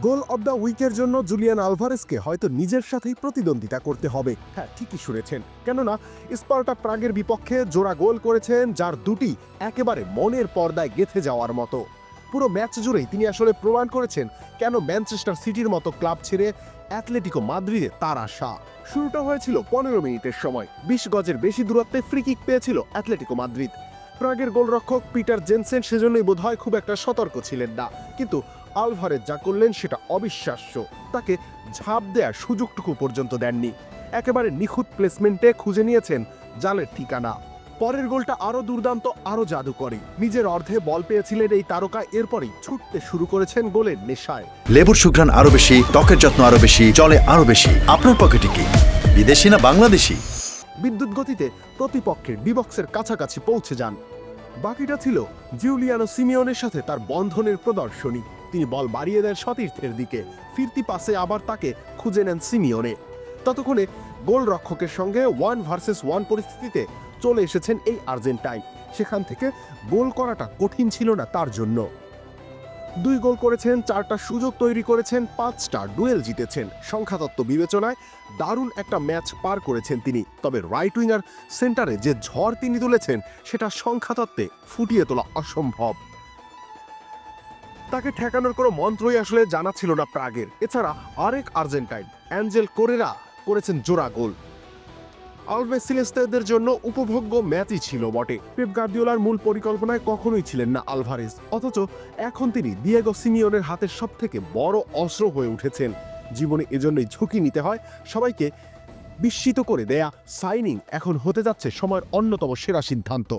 Goal of the উইকের জন্য Julian আলভারেজকে হয়তো নিজের সাথেই প্রতিদ্বন্দ্বিতা করতে হবে। হ্যাঁ, ঠিকই শুনেছেন। কেননা স্পার্টা প্রাগের বিপক্ষে জোড়া গোল করেছেন, যার দুটি একেবারে মনের পর্দায় গেঁথে যাওয়ার মতো। পুরো ম্যাচ জুড়েই তিনি আসলে প্রমাণ করেছেন কেন ম্যানচেস্টার সিটির মতো ক্লাব ছেড়ে অ্যাটলেটিকো মাদ্রিদে তার আশা। শুরুটা হয়েছিল 15 মিনিটের সময়। 20 গজের বেশি দূরত্বে ফ্রি কিক পেয়েছিল অ্যাটলেটিকো মাদ্রিদ। প্রাগের গোলরক্ষক পিটার জেনসেন সেজন্যই বোধহয় খুব একটা সতর্ক ছিলেন না, কিন্তু আলভারেজ যা করলেন সেটা অবিশ্বাস্য। তাকে ঝাঁপ দেওয়ার সুযোগটুকু পর্যন্ত দেননি। একেবারে নিখুঁত প্লেসমেন্টে খুঁজে নিয়েছেন জালের ঠিকানা। পরের গোলটা আরো দুর্দান্ত, আরো জাদুকরী। নিজের অর্ধে বল পেয়েছিলেন এই তারকা, এরপরই ছুটতে শুরু করেছেন গোলের নেশায়। লেবুর সুঘ্রাণ আরো বেশি, ত্বকের যত্ন আরো বেশি, চলে আরো বেশি। আপনার পকেটে কি বিদেশি না বাংলাদেশি? বিদ্যুৎ গতিতে প্রতিপক্ষের ডিবক্সের কাছাকাছি পৌঁছে যান। বাকিটা ছিল জিউলিয়ানো সিমিওনের সাথে তার বন্ধনের প্রদর্শনী। তিনি বল বাড়িয়ে দেন সতীর্থের দিকে, ফিরতি পাসে আবার তাকে খুঁজে নেন সিমিওনে। ততক্ষণে গোলরক্ষকের সঙ্গে 1 ভার্সেস 1 পরিস্থিতিতে চলে এসেছেন এই আর্জেন্টাইন। সেখান থেকে গোল করাটা কঠিন ছিল না তার জন্য। 2 গোল করেছেন, 4টা সুযোগ তৈরি করেছেন, 5টা ডুয়েল জিতেছেন। সংখ্যাতত্ত্ব বিবেচনায় দারুণ একটা ম্যাচ পার করেছেন তিনি। তবে রাইট উইঙ্গার সেন্টারে যে ঝড় তিনি তুলেছেন সেটা সংখ্যাতত্ত্বে ফুটিয়ে তোলা অসম্ভব। তাকে ঠেকানোর কোনো মন্ত্রই আসলে জানা ছিল না প্রাগের। এছাড়া আরেক আর্জেন্টাইন অ্যাঞ্জেল কোরেরা করেছেন জোড়া গোল। আলভেস সিলেস্তেদের জন্য উপভোগ্য ম্যাচই ছিল বটে। পেপ গার্দিওলার মূল পরিকল্পনায় কখনোই ছিলেন না আলভারেজ, অথচ এখন তিনি দিয়েগো সিমিওনের হাতের সবথেকে বড় অস্ত্র হয়ে উঠেছেন। জীবনে এজন্যই ঝুঁকি নিতে হয়। সবাইকে বিস্মিত করে দেয়া সাইনিং এখন হতে যাচ্ছে সময়ের অন্যতম সেরা সিদ্ধান্ত।